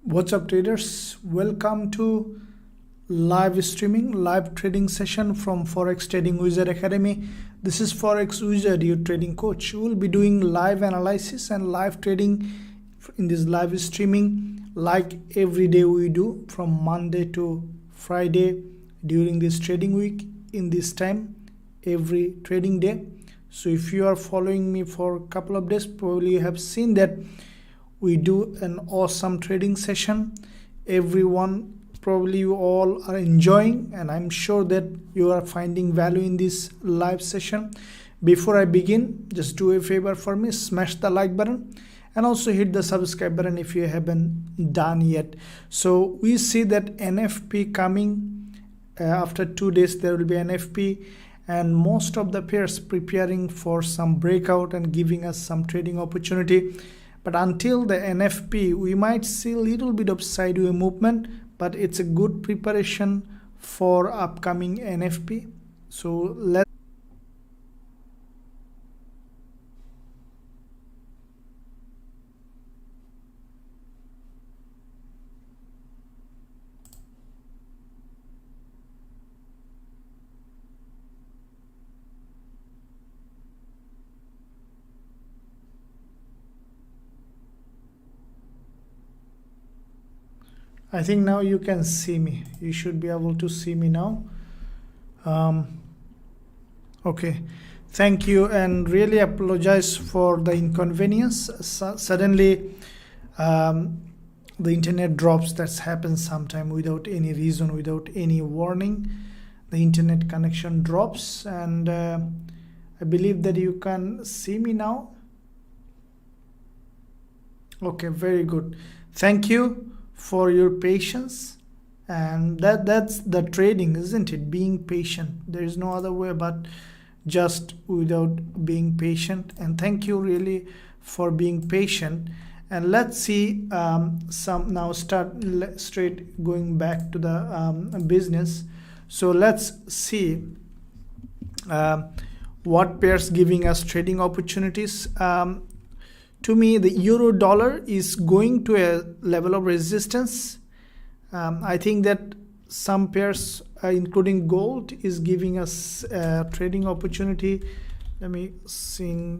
What's up, traders? Welcome to live trading session from Forex Trading Wizard Academy. This is Forex Wizard, your trading coach. We will be doing live analysis and live trading in this live streaming like every day we do from Monday to Friday during this trading week in this time every trading day. So if you are following me for a couple of days, probably you have seen that we do an awesome trading session. Everyone, probably you all are enjoying, and I'm sure that you are finding value in this live session. Before I begin, just do a favor for me, smash the like button and also hit the subscribe button if you haven't done yet. So we see that NFP coming after 2 days. There will be NFP, and most of the pairs preparing for some breakout and giving us some trading opportunity. But until the NFP, we might see a little bit of sideways movement, but it's a good preparation for upcoming NFP. So let's I think now you can see me. You should be able to see me now. Okay, thank you, and really apologize for the inconvenience. Suddenly the internet drops. That's happened sometime without any reason, without any warning. The internet connection drops, and I believe that you can see me now. Okay, very good. Thank you for your patience, and that's the trading, isn't it? Being patient. There is no other way but just without being patient. And thank you really for being patient. And let's see some now start straight going back to the business. So let's see what pairs giving us trading opportunities. To me, the euro dollar is going to a level of resistance. I think that some pairs, including gold, is giving us a trading opportunity. Let me see.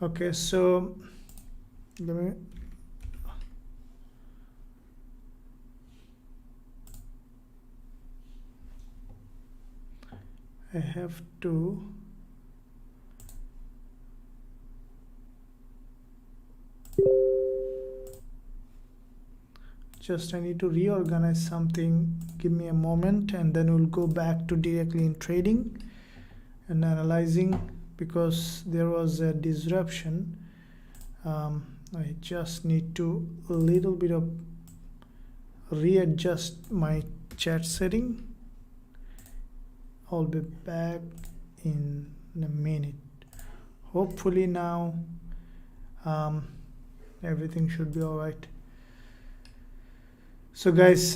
Okay, so let me I have to I need to reorganize something. Give me a moment, and then we'll go back to directly in trading and analyzing, because there was a disruption. I just need to a little bit of readjust my chat setting. I'll be back in a minute. Hopefully now everything should be all right. So guys,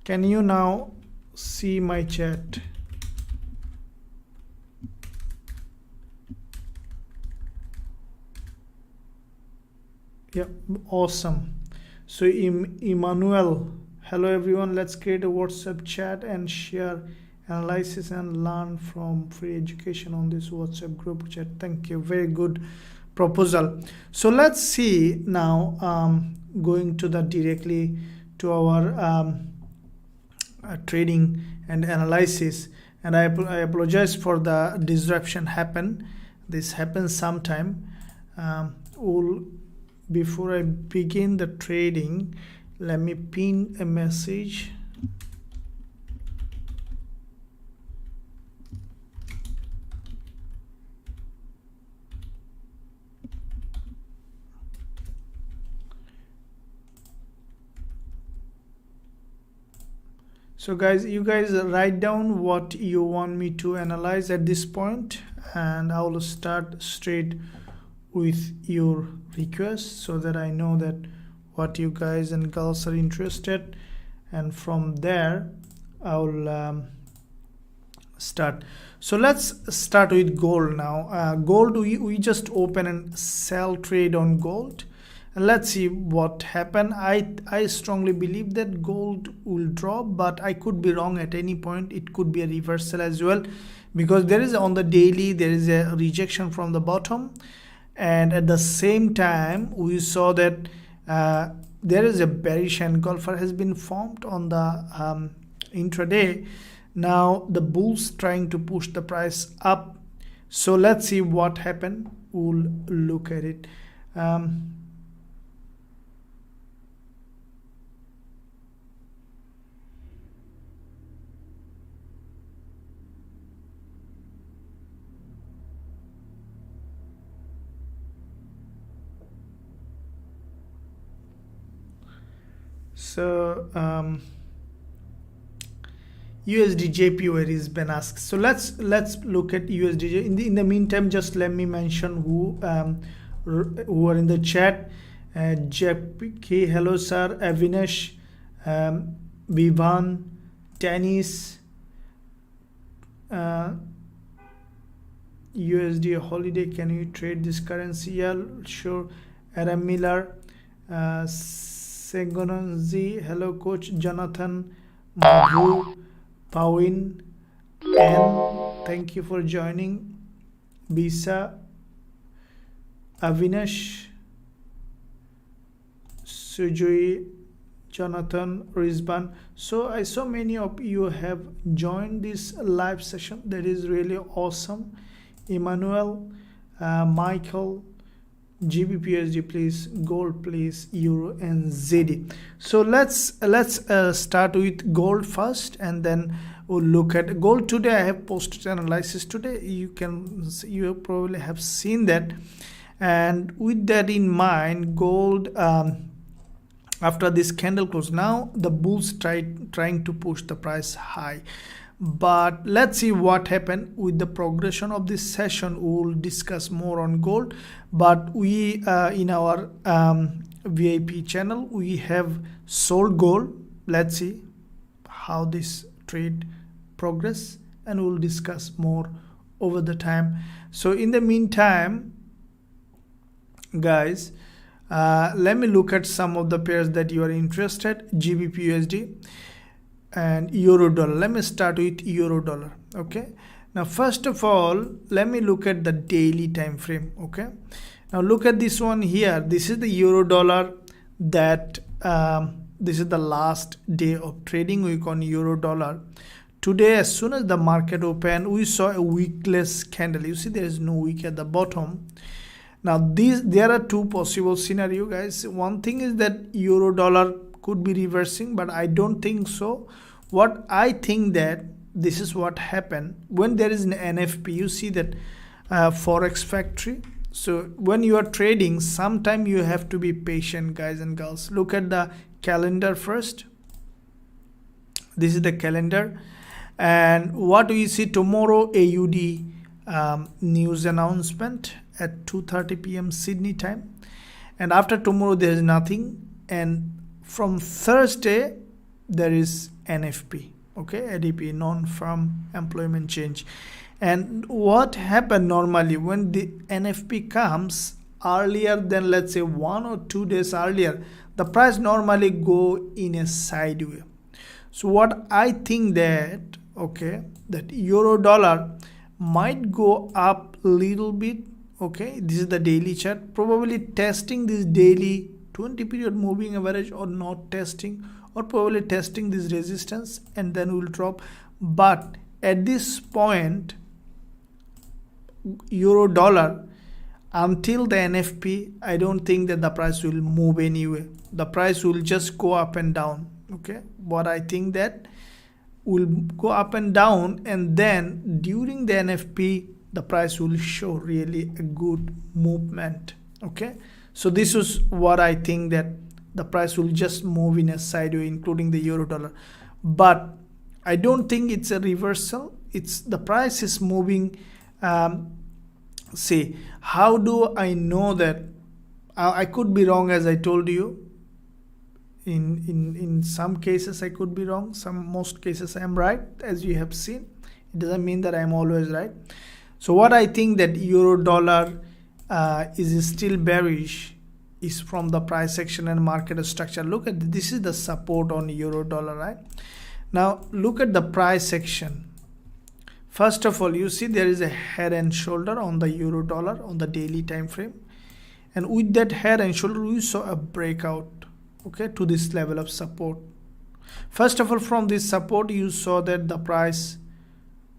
can you now see my chat? Yeah, awesome. So Emmanuel, hello everyone. Let's create a WhatsApp chat and share analysis and learn from free education on this WhatsApp group chat. Thank you. Very good proposal. So let's see now, going to the directly to our trading and analysis. And I apologize for the disruption happen. This happens sometime. Before I begin the trading, let me pin a message. So guys, you guys write down what you want me to analyze at this point, and I will start straight with your request so that I know that what you guys and girls are interested, and from there I will start. So let's start with gold now. Gold, we just open and sell trade on gold, and let's see what happened. I strongly believe that gold will drop, but I could be wrong at any point. It could be a reversal as well, because there is on the daily there is a rejection from the bottom, and at the same time we saw that there is a bearish engulfer has been formed on the intraday. Now the bulls trying to push the price up, so let's see what happened. We'll look at it. So Usdjpy where is been asked. So let's look at Usdjpy. In the meantime, just let me mention who are in the chat. Gbpusd, hello sir. Avinash, Vivan, Tennis, USD holiday. Can you trade this currency? Yeah, sure. Adam Miller, Segononzi, hello coach. Jonathan, Madhu, Pawin, and thank you for joining. Bisa, Avinash, Sujui, Jonathan, Rizban. So I saw many of you have joined this live session. That is really awesome. Emmanuel, Michael, Gbpusd, please, gold, please, euro, and ZD. So let's start with gold first, and then we'll look at gold. Today I have posted analysis today. You probably have seen that, and with that in mind, gold after this candle close, now the bulls trying to push the price high. But let's see what happened with the progression of this session. We will discuss more on gold, but we in our VIP channel we have sold gold. Let's see how this trade progress, and we'll discuss more over the time. So in the meantime, guys, let me look at some of the pairs that you are interested. Gbpusd and euro dollar. Let me start with euro dollar. Okay, now first of all, let me look at the daily time frame. Okay, now look at this one here. This is the euro dollar. That this is the last day of trading week on euro dollar. Today, as soon as the market opened, we saw a wickless candle. You see there is no wick at the bottom. Now there are two possible scenario, guys. One thing is that euro dollar could be reversing, but I don't think so. What I think that this is what happened when there is an NFP. You see that Forex factory. So when you are trading, sometime you have to be patient, guys and girls. Look at the calendar first. This is the calendar, and what we see tomorrow, AUD news announcement at 2:30 p.m. Sydney time, and after tomorrow there is nothing, and from Thursday there is NFP, okay, ADP, non-farm employment change. And what happened normally when the NFP comes earlier than, let's say, 1 or 2 days earlier, the price normally go in a sideway. So what I think that, okay, that euro dollar might go up a little bit. Okay, this is the daily chart, probably testing this daily 20 period moving average, or not testing, or probably testing this resistance, and then will drop. But at this point, euro dollar, until the NFP, I don't think that the price will move anyway. The price will just go up and down. Okay, what I think that will go up and down, and then during the NFP the price will show really a good movement. Okay, so this is what I think, that the price will just move in a sideway, including the euro dollar. But I don't think it's a reversal. It's the price is moving. See, how do I know that? I could be wrong, as I told you. In some cases I could be wrong. Most cases I am right, as you have seen. It doesn't mean that I am always right. So what I think that euro dollar is still bearish is from the price action and market structure. Look at this is the support on euro dollar, right? Now look at the price action. First of all, you see there is a head and shoulder on the euro dollar on the daily time frame, and with that head and shoulder we saw a breakout, okay, to this level of support. First of all, from this support you saw that the price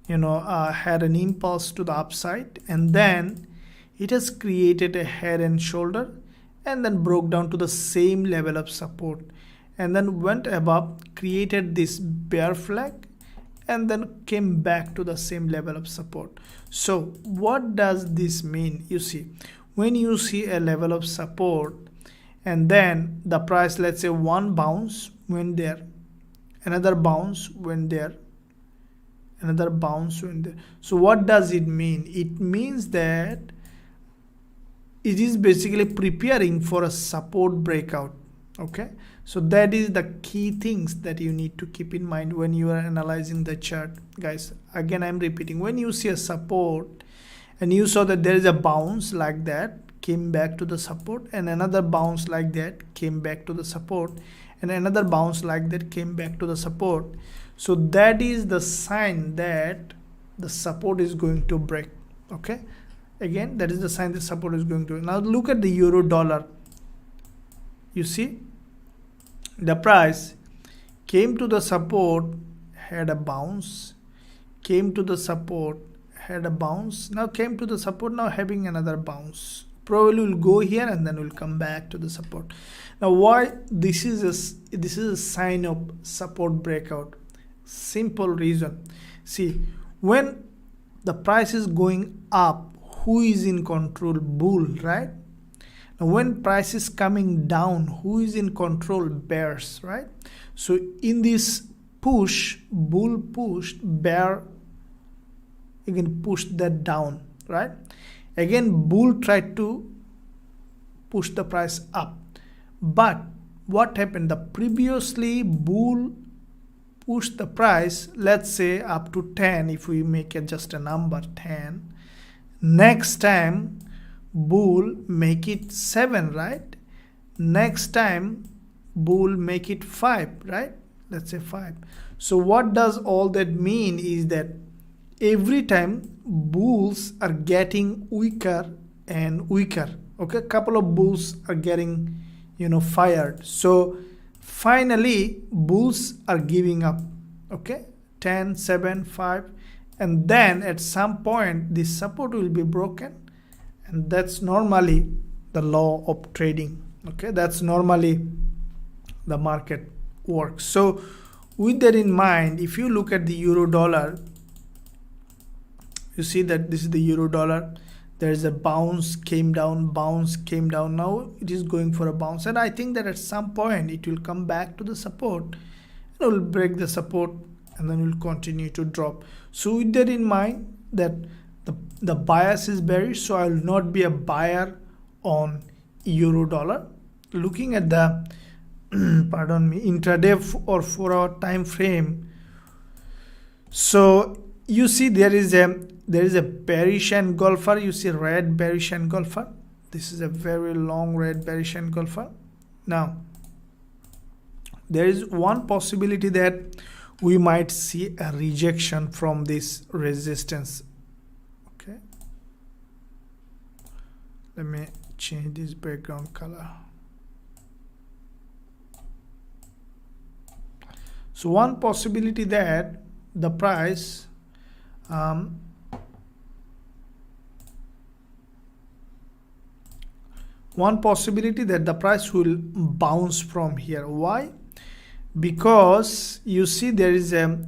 had an impulse to the upside, and then it has created a head and shoulder and then broke down to the same level of support and then went above, created this bear flag, and then came back to the same level of support. So what does this mean? You see, when you see a level of support and then the price, let's say one bounce went there, another bounce went there, another bounce went there. So what does it mean? It means that it is basically preparing for a support breakout. Okay, so that is the key things that you need to keep in mind when you are analyzing the chart, guys. Again, I'm repeating, when you see a support and you saw that there is a bounce like that, came back to the support, and another bounce like that came back to the support, and another bounce like that came back to the support, so that is the sign that the support is going to break. Okay, again, that is the sign the support is going to. Now look at the euro dollar. You see, the price came to the support, had a bounce, came to the support, had a bounce, now came to the support, now having another bounce. Probably will go here and then will come back to the support. Now why this is a sign of support breakout? Simple reason. See, when the price is going up, who is in control? Bull, right? Now when price is coming down, who is in control? Bears, right? So in this push, bull pushed, bear again pushed that down, right? Again, bull tried to push the price up, but what happened? The previously bull pushed the price, let's say up to 10, if we make it just a number 10. Next time bull make it 7, right? Next time bull make it 5, right? Let's say 5. So what does all that mean is that every time bulls are getting weaker and weaker. Okay, a couple of bulls are getting fired. So finally bulls are giving up. Okay, 10, 7, 5, and then at some point this support will be broken, and that's normally the law of trading. Okay, that's normally the market works. So with that in mind, if you look at the euro dollar, you see that this is the euro dollar. There is a bounce, came down, bounce, came down. Now it is going for a bounce, and I think that at some point it will come back to the support. It will break the support and then will continue to drop. So with that in mind, that the bias is bearish, so I will not be a buyer on euro dollar. Looking at the pardon me, intraday or 4-hour time frame, so you see there is a bearish engulfer. You see red bearish engulfer. This is a very long red bearish engulfer. Now there is one possibility that we might see a rejection from this resistance. Okay, let me change this background color. So one possibility that the price will bounce from here. Why? Because you see there is a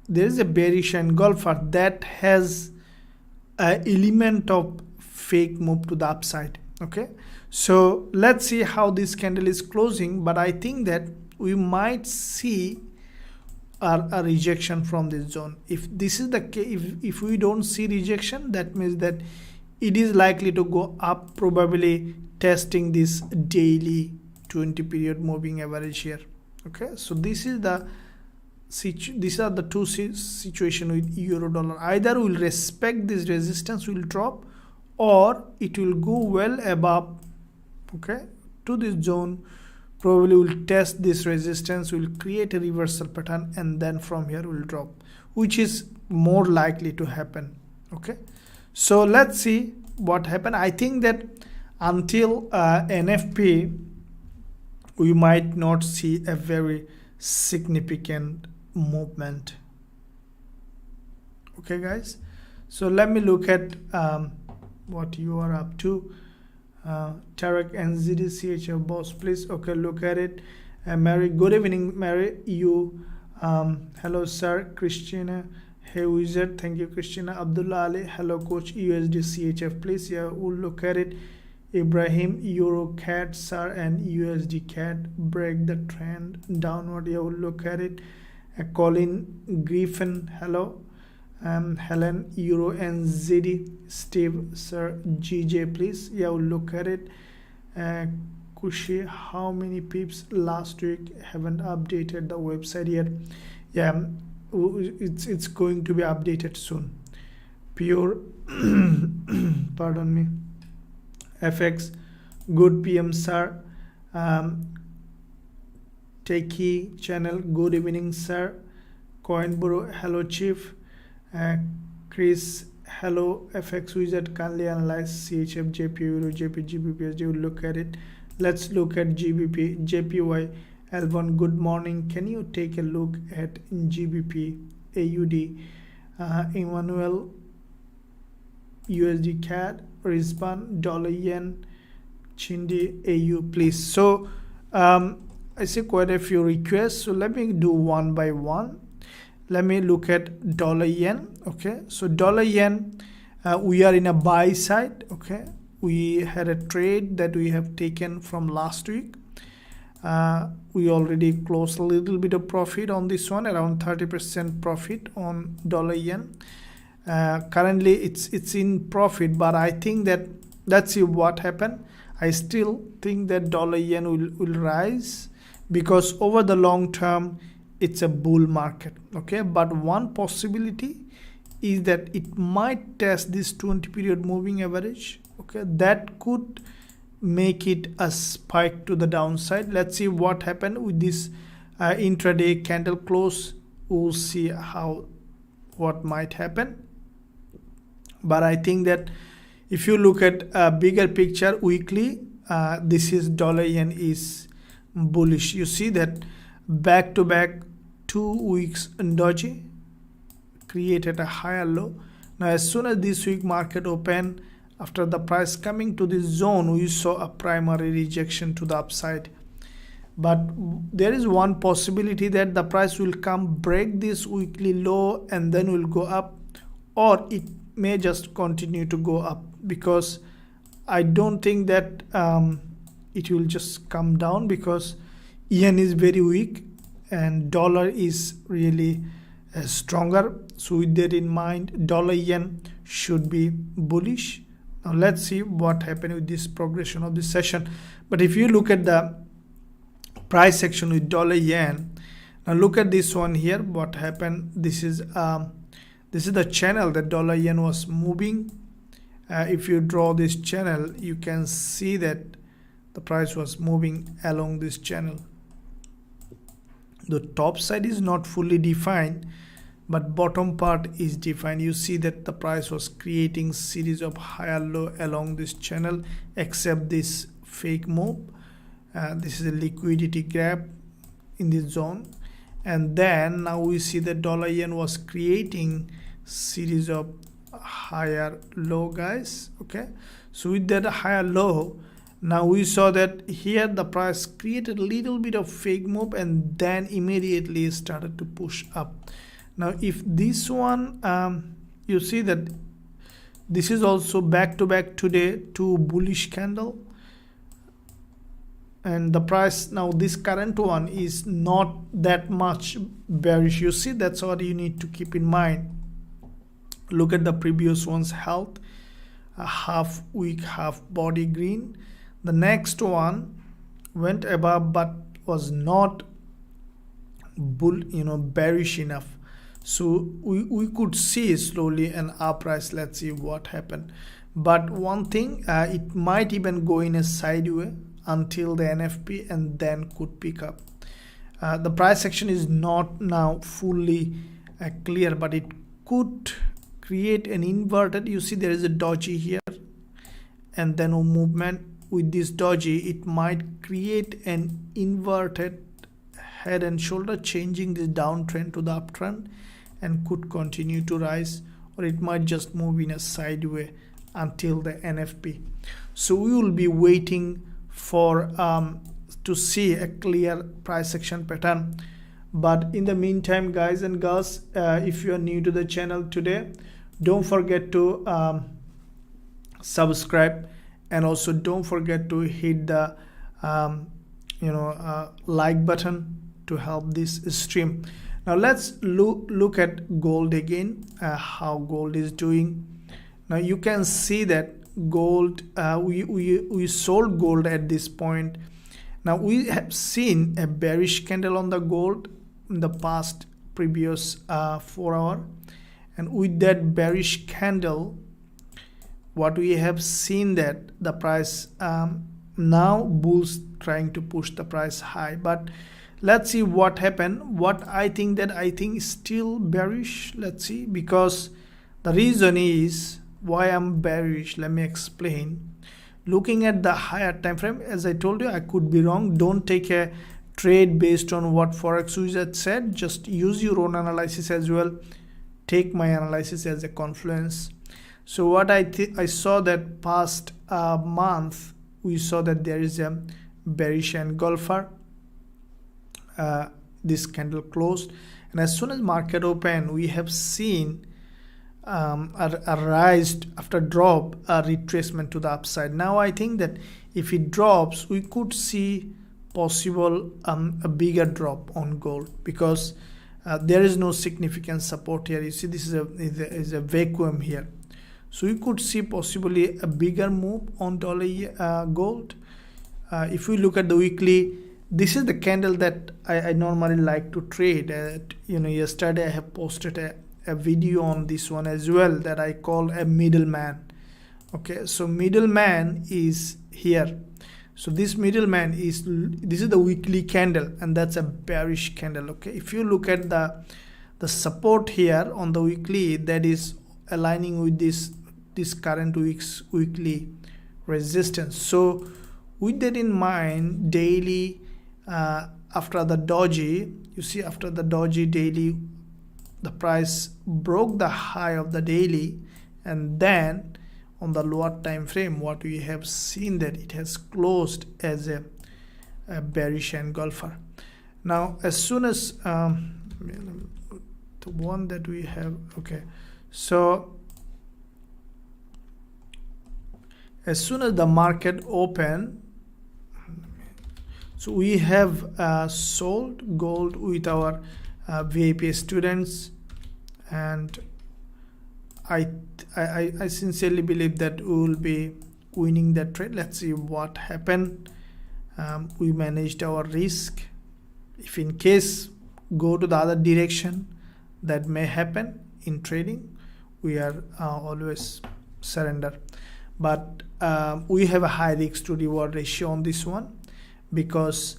bearish engulfer that has an element of fake move to the upside. Okay, so let's see how this candle is closing, but I think that we might see a rejection from this zone. If this is the case, if we don't see rejection, that means that it is likely to go up, probably testing this daily 20 period moving average here. Okay, so this is the these are the two situation with euro dollar. Either will respect this resistance, will drop, or it will go well above, okay, to this zone, probably will test this resistance, will create a reversal pattern, and then from here will drop, which is more likely to happen. Okay, so let's see what happened. I think that until NFP we might not see a very significant movement. Okay guys, so let me look at what you are up to. Tarek NZD CHF boss, please. Okay, look at it. Mary, good evening Mary. You hello sir. Christina, hey wizard, thank you Christina. Abdullah Ali, hello coach. USD CHF, please. Yeah, we'll look at it. Ibrahim, Euro CAD sir, and USD CAD break the trend downward. Yeah, we'll look at it. Colin Griffin, hello. Helen, Euro NZD. Steve sir, GJ, please. Yeah, we'll look at it. Kushi, how many pips last week? Haven't updated the website yet. Yeah, it's going to be updated soon. Pure pardon me. FX, good PM sir. Techie channel, good evening sir. Coinboro, hello chief. Chris, hello. FX wizard, kindly analyze CHF, JP, Euro, JP, Gbpusd. We'll look at it. Let's look at GBP, JPY. Elvon, good morning. Can you take a look at GBP, AUD, Emmanuel, USD CAD, Risban, dollar yen, Chindi, AU, please. So I see quite a few requests, so let me do one by one. Let me look at dollar yen. Okay, so dollar yen, we are in a buy side. Okay, we had a trade that we have taken from last week. We already closed a little bit of profit on this one, around 30% profit on dollar yen. Currently it's in profit, but I think that let's see what happened. I still think that dollar yen will rise, because over the long term it's a bull market. Okay, but one possibility is that it might test this 20 period moving average. Okay, that could make it a spike to the downside. Let's see what happened with this intraday candle close. We'll see what might happen. But I think that if you look at a bigger picture weekly, this is dollar yen is bullish. You see that back to back 2 weeks doji created a higher low. Now as soon as this week market open, after the price coming to this zone, we saw a primary rejection to the upside. But there is one possibility that the price will come break this weekly low and then will go up, or it may just continue to go up, because I don't think that it will just come down, because yen is very weak and dollar is really stronger. So with that in mind, dollar yen should be bullish. Now let's see what happened with this progression of this session. But if you look at the price section with dollar yen, now look at this one here. What happened? This is the channel that dollar yen was moving. If you draw this channel, you can see that the price was moving along this channel. The top side is not fully defined, but bottom part is defined. You see that the price was creating series of higher low along this channel, except this fake move. This is a liquidity grab in this zone, and then now we see that dollar yen was creating series of higher low, guys. Okay, so with that higher low, now we saw that here the price created a little bit of fake move and then immediately started to push up. Now if this one you see that this is also back to back today, two bullish candle. and the price now, this current one is not that much bearish. You see, that's what you need to keep in mind. Look at the previous one's health, a half wick, half body green. The next one went above but was not bull, bearish enough. So we could see slowly an up rise. Let's see what happened. But one thing, it might even go in a sideways until the NFP and then could pick up. The price action is not now fully clear, but it could create an inverted. You see, there is a doji here and then a movement with this doji. It might create an inverted head and shoulder, changing this downtrend to the uptrend, and could continue to rise, or it might just move in a sideways until the NFP. So we will be waiting for to see a clear price action pattern. But in the meantime, guys and girls, if you are new to the channel today, don't forget to subscribe, and also don't forget to hit the like button to help this stream. Now let's look at gold again, how gold is doing. Now you can see that gold, we sold gold at this point. Now we have seen a bearish candle on the gold in the past previous 4 hours, and with that bearish candle, what we have seen that the price now bulls trying to push the price high. But let's see what happened. What I think is still bearish. Let's see, because the reason is why I'm bearish. Let me explain. Looking at the higher time frame, as I told you, I could be wrong. Don't take a trade based on what Forex Wizard said. Just use your own analysis as well. Take my analysis as a confluence. So what I saw that past month, we saw that there is a bearish engulfer. This candle closed, and as soon as market open, we have seen a rise after drop, a retracement to the upside. Now I think that if it drops, we could see possible a bigger drop on gold, because there is no significant support here. You see, this is a vacuum here, so we could see possibly a bigger move on gold. If we look at the weekly, this is the candle that I normally like to trade. Yesterday I have posted a video on this one as well, that I call a middleman. Okay, so middleman is here. So this middleman is, this is the weekly candle, and that's a bearish candle. Okay, if you look at the support here on the weekly, that is aligning with this current week's weekly resistance. So with that in mind, daily, after the doji, you see, after the doji daily, the price broke the high of the daily, and then on the lower time frame, what we have seen that it has closed as a bearish engulfer. Now as soon as the one that we have, okay, so as soon as the market open, so we have sold gold with our VIP students, and I sincerely believe that we will be winning that trade. Let's see what happened. We managed our risk. If in case go to the other direction, that may happen in trading, we are always surrender. But we have a high risk to reward ratio on this one, because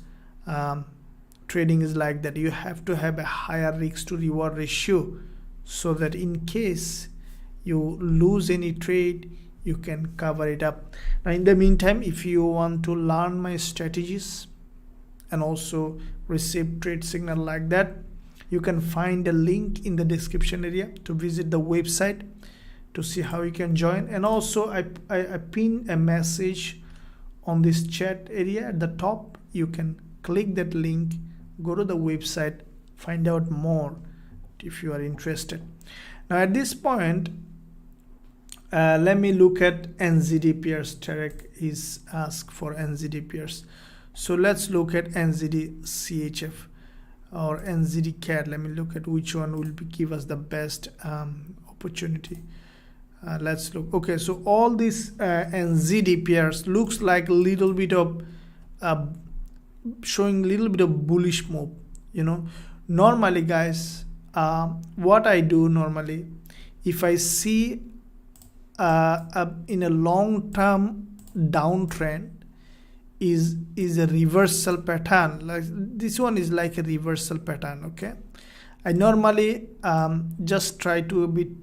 trading is like that. You have to have a higher risk to reward ratio, so that in case you lose any trade, you can cover it up. Now in the meantime, if you want to learn my strategies and also receive trade signal like that, you can find a link in the description area to visit the website to see how you can join. And also I pin a message on this chat area at the top. You can click that link, go to the website, find out more if you are interested. Now at this point, let me look at NZD pairs. Tarek is asked for NZD pairs. So let's look at NZD CHF or NZD CAD. Let me look at which one will give us the best opportunity. Let's look. Okay, so all these NZD pairs looks like a little bit of showing a little bit of bullish move. You know, normally guys, what I do normally, if I see in a long term downtrend is a reversal pattern, like this one is like a reversal pattern. Okay, I normally just try to be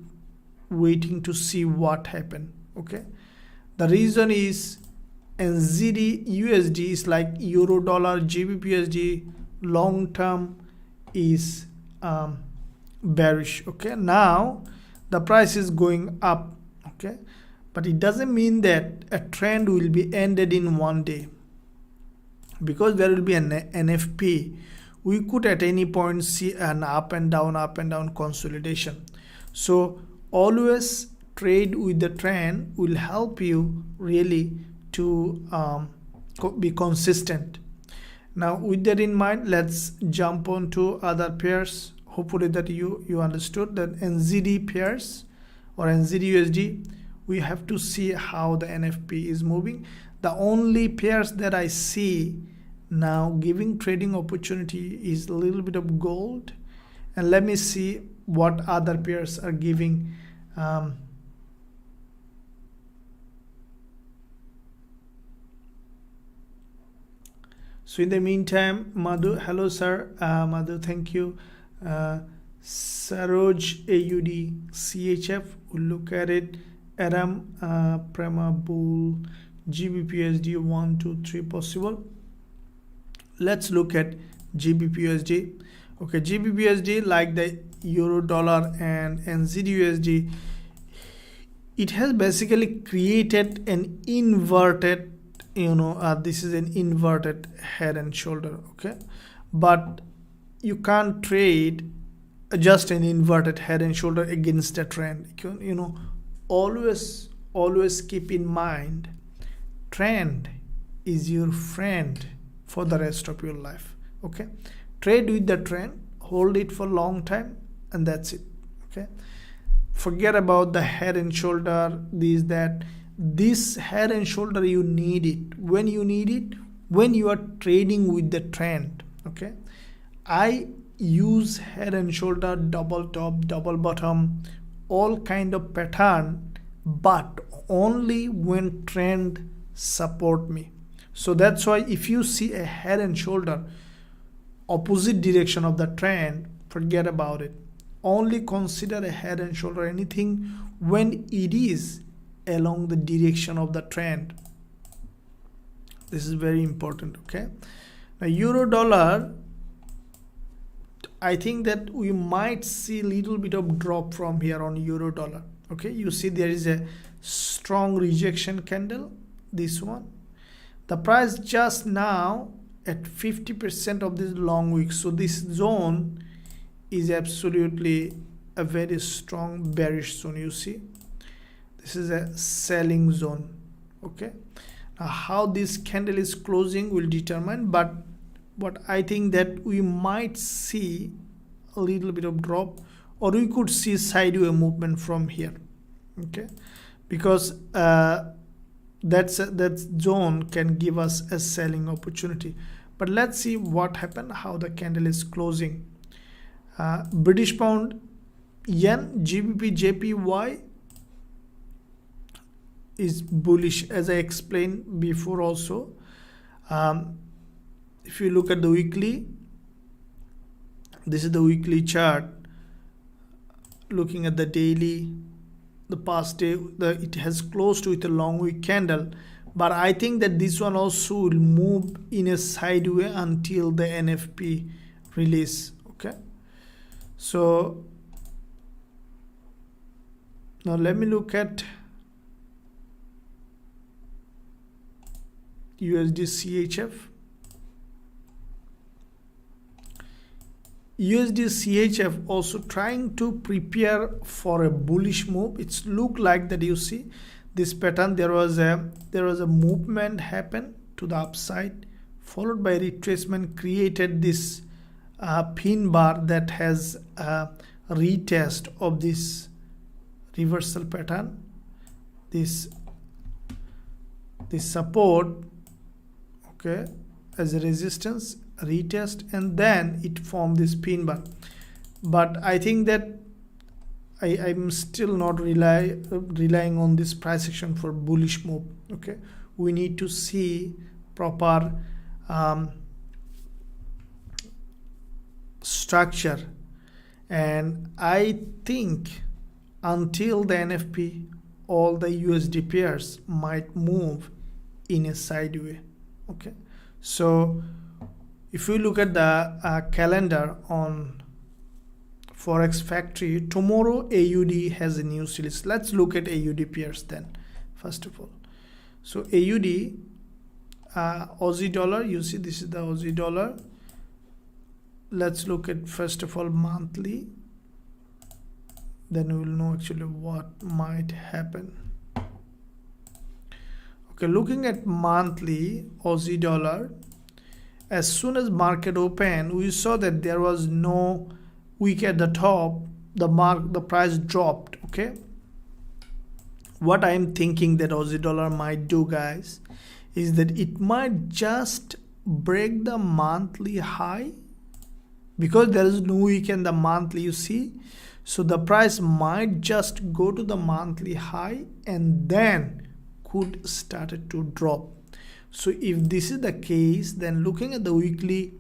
waiting to see what happened. Okay, the reason is NZD USD is like euro dollar, Gbpusd long term is bearish. Okay, now the price is going up. Okay, but it doesn't mean that a trend will be ended in one day, because there will be an NFP. We could at any point see an up and down consolidation. So always trade with the trend will help you really to be consistent. Now with that in mind, let's jump on to other pairs. Hopefully that you understood that NZD pairs or NZD USD, we have to see how the NFP is moving. The only pairs that I see now giving trading opportunity is a little bit of gold, and let me see what other pairs are giving. So in the meantime, Madhu, hello sir, Madhu, thank you. Saroj AUD CHF, we'll look at it. Aram Prema Bull Gbpusd 1 2 3 possible. Let's look at Gbpusd. Okay, Gbpusd, like the euro dollar and NZD USD, it has basically created an inverted, this is an inverted head and shoulder. Okay, but you can't trade just an inverted head and shoulder against a trend. Always keep in mind, trend is your friend for the rest of your life. Okay, trade with the trend, hold it for a long time, and that's it. Okay, forget about the head and shoulder, this head and shoulder, you need it when you need it, when you are trading with the trend. Okay, I use head and shoulder, double top, double bottom, all kind of pattern, but only when trend support me. So that's why if you see a head and shoulder opposite direction of the trend, forget about it. Only consider a head and shoulder anything when it is along the direction of the trend. This is very important. Okay, now euro dollar, I think that we might see a little bit of drop from here on euro dollar. Okay, you see there is a strong rejection candle, this one. The price just now at 50% of this long wick. So this zone is absolutely a very strong bearish zone. You see, this is a selling zone. Okay, now how this candle is closing will determine, but I think that we might see a little bit of drop, or we could see sideways movement from here. Okay, because that zone can give us a selling opportunity. But let's see what happened, how the candle is closing. British pound, yen, GBP, JPY is bullish, as I explained before also. If you look at the weekly, this is the weekly chart. Looking at the daily, the past day, it has closed with a long wick candle, but I think that this one also will move in a sideways until the NFP release. Okay, so now let me look at USD CHF. USD CHF also trying to prepare for a bullish move. It's look like that. You see this pattern, there was a movement happen to the upside followed by retracement, created this pin bar that has a retest of this reversal pattern, this support, okay, as a resistance, retest, and then it formed this pin bar. But I think that I'm still not relying on this price action for bullish move. Okay, we need to see proper structure, and I think until the NFP, all the USD pairs might move in a sideway. Okay, so if we look at the calendar on Forex Factory, tomorrow AUD has a new series. Let's look at AUD pairs then, first of all. So AUD, Aussie dollar, you see this is the Aussie dollar. Let's look at first of all monthly, then we will know actually what might happen. Okay, looking at monthly Aussie dollar, as soon as market opened, we saw that there was no wick at the top, the price dropped. Okay, what I am thinking that Aussie dollar might do, guys, is that it might just break the monthly high, because there is no wick in the monthly, you see. So the price might just go to the monthly high and then could start to drop. So if this is the case, then looking at the weekly,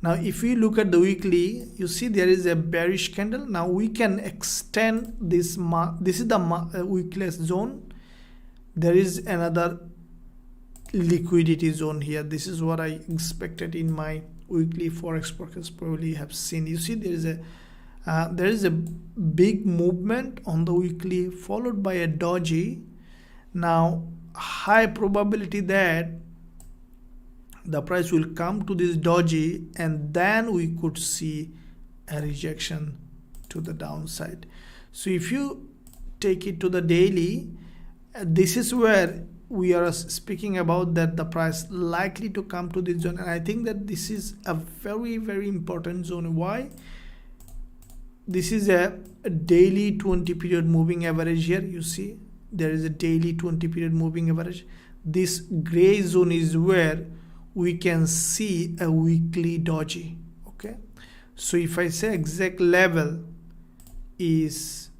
now if we look at the weekly, you see there is a bearish candle. Now we can extend this, this is the weakless zone. There is another liquidity zone here. This is what I expected in my weekly Forex forecast, probably have seen. You see there is a big movement on the weekly followed by a doji. Now high probability that the price will come to this doji and then we could see a rejection to the downside. So if you take it to the daily, this is where we are speaking about that the price likely to come to this zone, and I think that this is a very, very important zone. Why? This is a daily 20 period moving average here. You see there is a daily 20 period moving average. This gray zone is where we can see a weekly doji. Okay, so if I say exact level is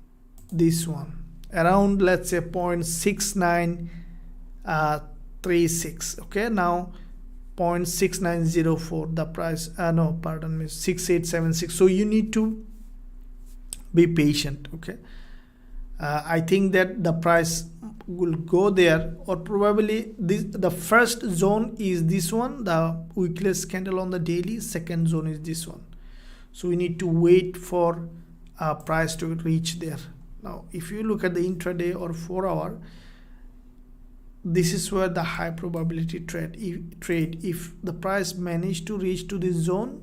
this one, around let's say 0.6936. okay, now 0.6904 the price, no pardon me, 6876. so you need to be patient. Okay, I think that the price will go there, or probably the first zone is this one, the weakless candle on the daily. Second zone is this one, so we need to wait for price to reach there. Now if you look at the intraday or 4 hour, this is where the high probability trade, if the price managed to reach to this zone,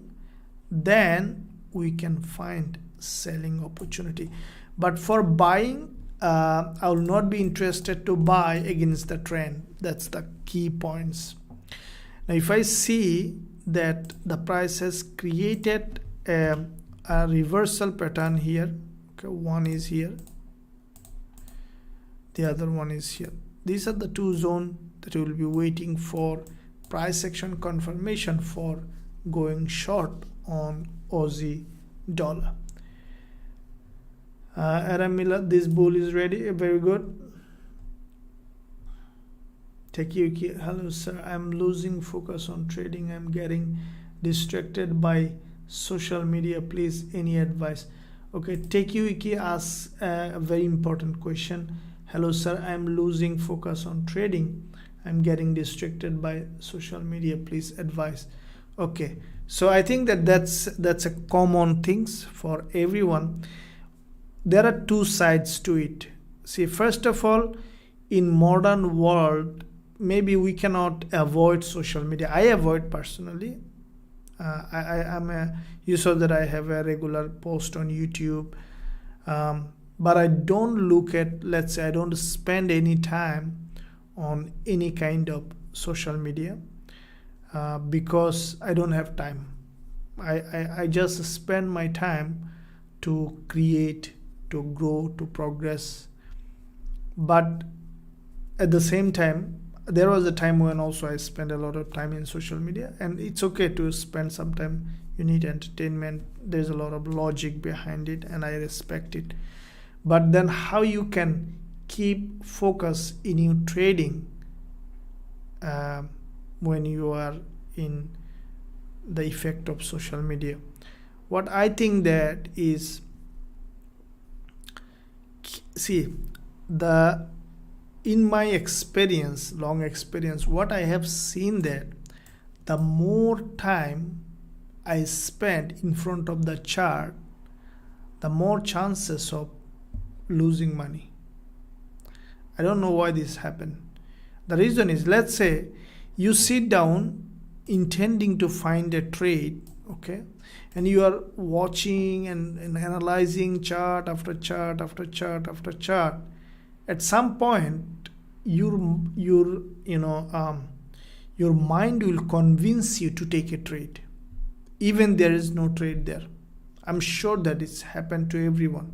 then we can find selling opportunity. But for buying, I will not be interested to buy against the trend. That's the key points. Now if I see that the price has created a reversal pattern here, okay, one is here, the other one is here. These are the two zones that we will be waiting for price action confirmation for going short on Aussie dollar. Adam Miller, this bull is ready. Very good. Takeyuki, hello sir, I'm losing focus on trading. I'm getting distracted by social media. Please, any advice? Okay, Takeyuki asks a very important question. Hello sir, I'm losing focus on trading. I'm getting distracted by social media. Please advise. Okay, so I think that that's a common things for everyone. There are two sides to it. See, first of all, in modern world, maybe we cannot avoid social media. I avoid personally. You saw that I have a regular post on YouTube, but I don't look at, let's say I don't spend any time on any kind of social media. because I don't have time. I just spend my time to create, to grow, to progress. But at the same time, there was a time when also I spent a lot of time in social media, and it's okay to spend some time. You need entertainment. There's a lot of logic behind it, and I respect it. But then how you can keep focus in your trading when you are in the effect of social media? What I think that is, see, in my experience, long experience, what I have seen that the more time I spend in front of the chart, the more chances of losing money. I don't know why this happened. The reason is, let's say you sit down intending to find a trade, okay, and you are watching and analyzing chart after chart after chart after chart. At some point, your mind will convince you to take a trade, even there is no trade there. I'm sure that it's happened to everyone.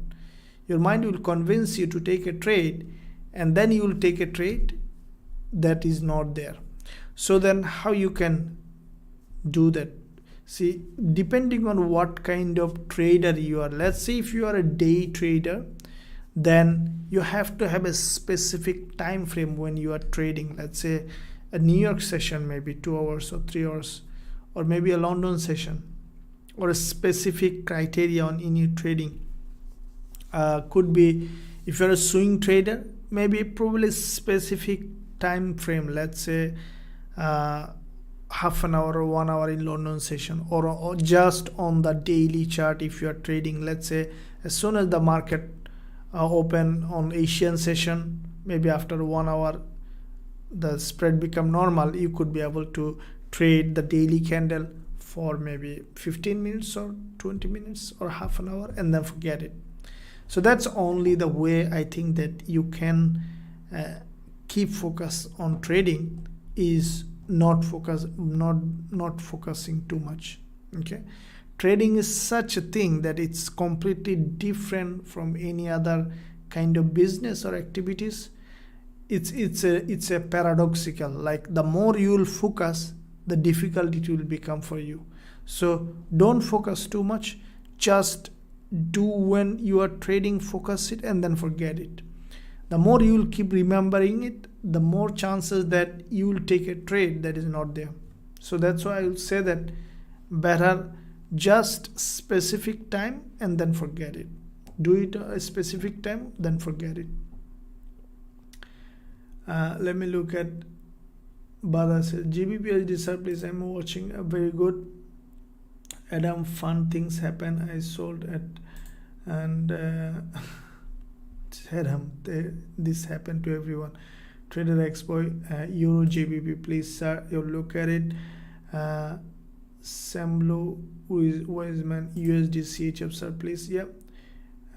Your mind will convince you to take a trade, and then you will take a trade that is not there. So then how you can do that? See, depending on what kind of trader you are, let's say if you are a day trader, then you have to have a specific time frame when you are trading. Let's say a New York session, maybe 2 hours or 3 hours, or maybe a London session, or a specific criteria in your trading. Could be, if you're a swing trader, maybe probably specific time frame, let's say half an hour or 1 hour in London session, or just on the daily chart. If you are trading, let's say as soon as the market open on Asian session, maybe after 1 hour the spread become normal, you could be able to trade the daily candle for maybe 15 minutes or 20 minutes or half an hour, and then forget it. So that's only the way I think that you can keep focus on trading, is not focusing too much. Okay, trading is such a thing that it's completely different from any other kind of business or activities. It's a paradoxical, like the more you will focus, the difficult it will become for you. So don't focus too much, just do when you are trading, focus it and then forget it. The more you will keep remembering it, the more chances that you will take a trade that is not there. So that's why I will say that better just specific time and then forget it. Do it a specific time, then forget it. Let me look at Bada says, Gbpusd sir, please, I'm watching a very good. Adam, fun things happen. I sold at, and Adam, this happened to everyone. Trader Expo, Eurusd, please sir, you look at it. Samlo, Wiseman, USD CHF sir, please. Yep.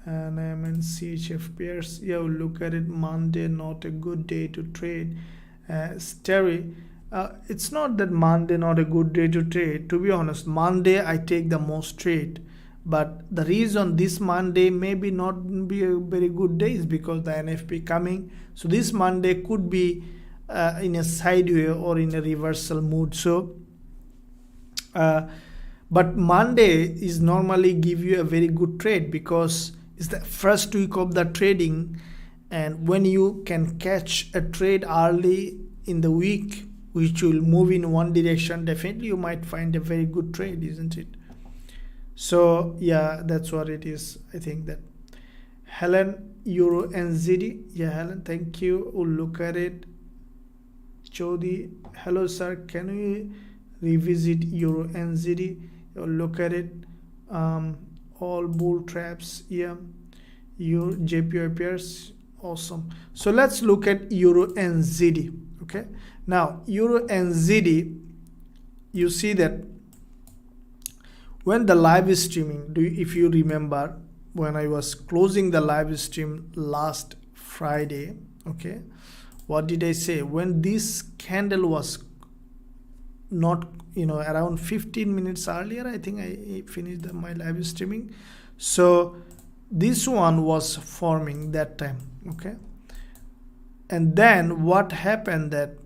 And I'm in CHF pairs. Yeah, look at it. Monday, not a good day to trade. Sterry, it's not that Monday not a good day to trade. To be honest, Monday I take the most trade, but the reason this Monday maybe not be a very good day is because the NFP coming. So this Monday could be in a sideway or in a reversal mood. So but Monday is normally give you a very good trade because it's the first week of the trading, and when you can catch a trade early in the week which will move in one direction, definitely you might find a very good trade, isn't it? So yeah, that's what it is. I think that. Helen, Euro NZD. Yeah, Helen, thank you. We'll look at it. Chodi, hello sir, can we revisit Euro NZD? We'll look at it. All bull traps. Yeah, Eurusd pairs. Awesome. So let's look at Euro NZD. Okay, now Euro NZD, you see that when the live is streaming, if you remember, when I was closing the live stream last Friday, okay, what did I say? When this candle was not, around 15 minutes earlier, I think I finished my live streaming. So this one was forming that time, okay. And then what happened, that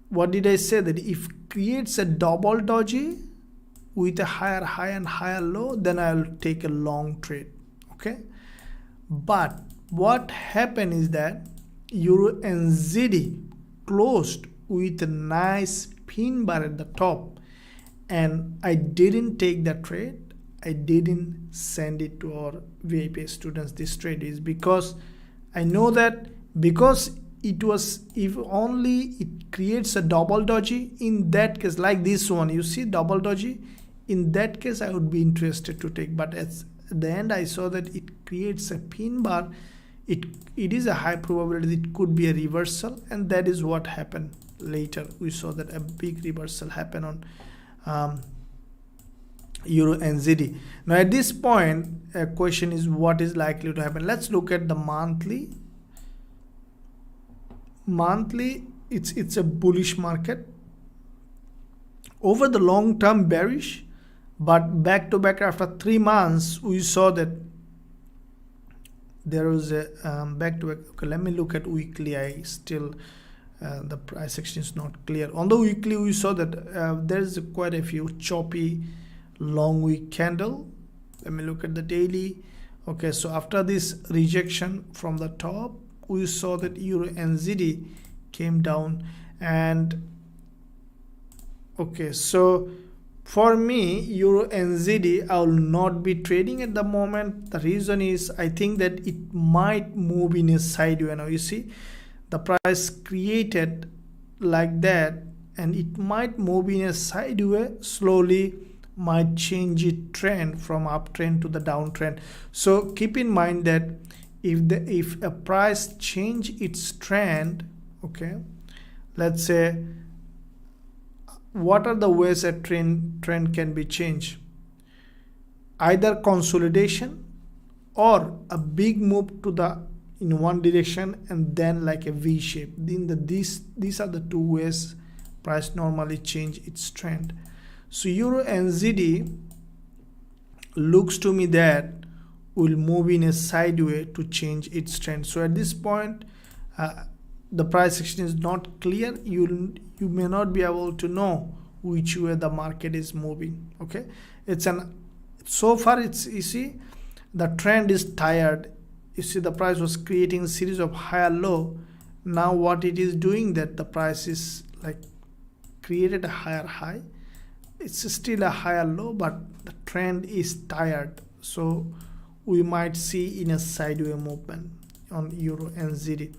what did I say, that if creates a double doji with a higher high and higher low, then I'll take a long trade, okay. But what happened is that Euro NZD closed with a nice pin bar at the top, and I didn't take that trade. I didn't send it to our VIP students. This trade is because I know that, because it was, if only it creates a double doji, in that case, like this one, you see double doji, in that case I would be interested to take. But at the end I saw that it creates a pin bar. It is a high probability it could be a reversal, and that is what happened later. We saw that a big reversal happened on Euro NZD. Now at this point, a question is what is likely to happen. Let's look at the monthly. It's a bullish market over the long term, bearish, but back to back after 3 months we saw that there was a back to back. Okay, let me look at weekly. I still the price action is not clear. On the weekly we saw that there's quite a few choppy long wick candle. Let me look at the daily. Okay, so after this rejection from the top, we saw that Euro NZD came down. And okay, so for me, Euro NZD, I will not be trading at the moment. The reason is I think that it might move in a sideways. Now you see the price created like that, and it might move in a sideways slowly, might change its trend from uptrend to the downtrend. So keep in mind that if a price change its trend, okay, let's say, what are the ways a trend can be changed? Either consolidation or a big move to the in one direction and then like a V shape. These are the two ways price normally change its trend. So Euro NZD looks to me that will move in a sideways to change its trend. So at this point, the price action is not clear. You may not be able to know which way the market is moving. Okay, so far it's, you see the trend is tired. You see the price was creating a series of higher low. Now what it is doing, that the price is like created a higher high. It's still a higher low, but the trend is tired. So we might see in a sideways movement on Euro NZD.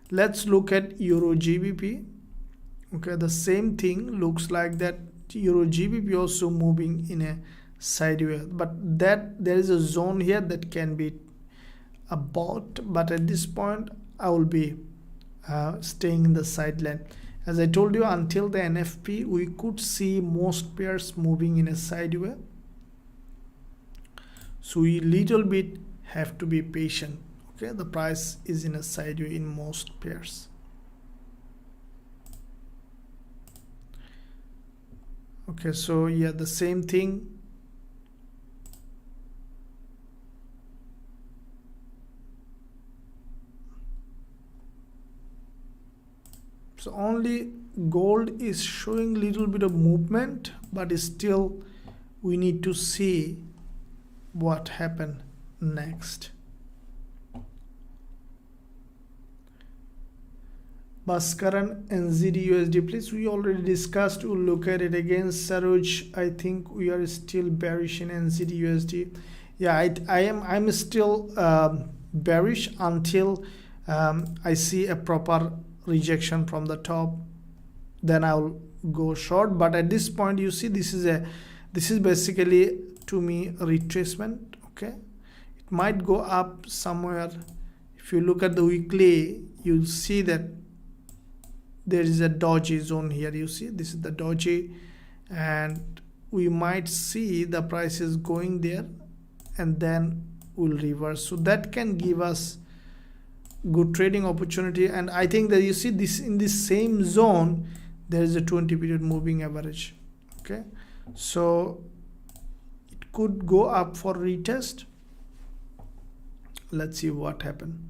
Let's look at Euro GBP. Okay, the same thing looks like that. Euro GBP also moving in a sideways, but that there is a zone here that can be a bought, but at this point I will be staying in the sideline. As I told you, until the NFP we could see most pairs moving in a sideways, so we little bit have to be patient. Okay, the price is in a sideways in most pairs. Okay, so yeah, the same thing. So only gold is showing little bit of movement, but still we need to see what happened next. Bhaskaran NZD USD, please. We already discussed. We'll look at it again. Saroj, I think we are still bearish in NZD USD. Yeah, I'm still bearish until I see a proper rejection from the top, then I'll go short. But at this point, you see, this is basically to me a retracement. Okay, it might go up somewhere. If you look at the weekly, you'll see that there is a doji zone here. You see, this is the doji, and we might see the prices going there and then will reverse. So that can give us good trading opportunity. And I think that you see this in this same zone, there is a 20 period moving average. Okay, so it could go up for retest. Let's see what happened.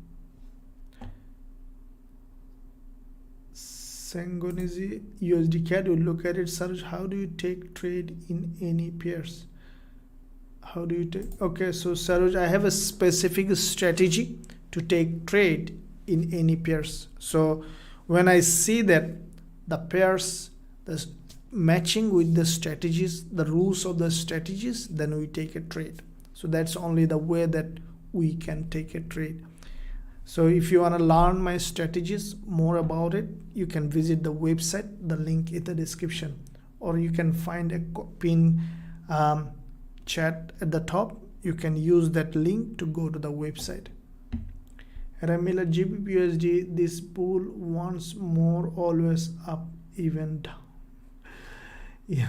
Sangonese USD CAD, we'll look at it. Saroj, how do you take trade in any pairs? How do you take? Okay, so Saroj, I have a specific strategy to take trade in any pairs. So when I see that the pairs the matching with the strategies, the rules of the strategies, then we take a trade. So that's only the way that we can take a trade. So if you want to learn my strategies more about it, you can visit the website, the link in the description, or you can find a pin chat at the top. You can use that link to go to the website. Ramila, Gbpusd, this bull wants more, always up, even down. Yeah.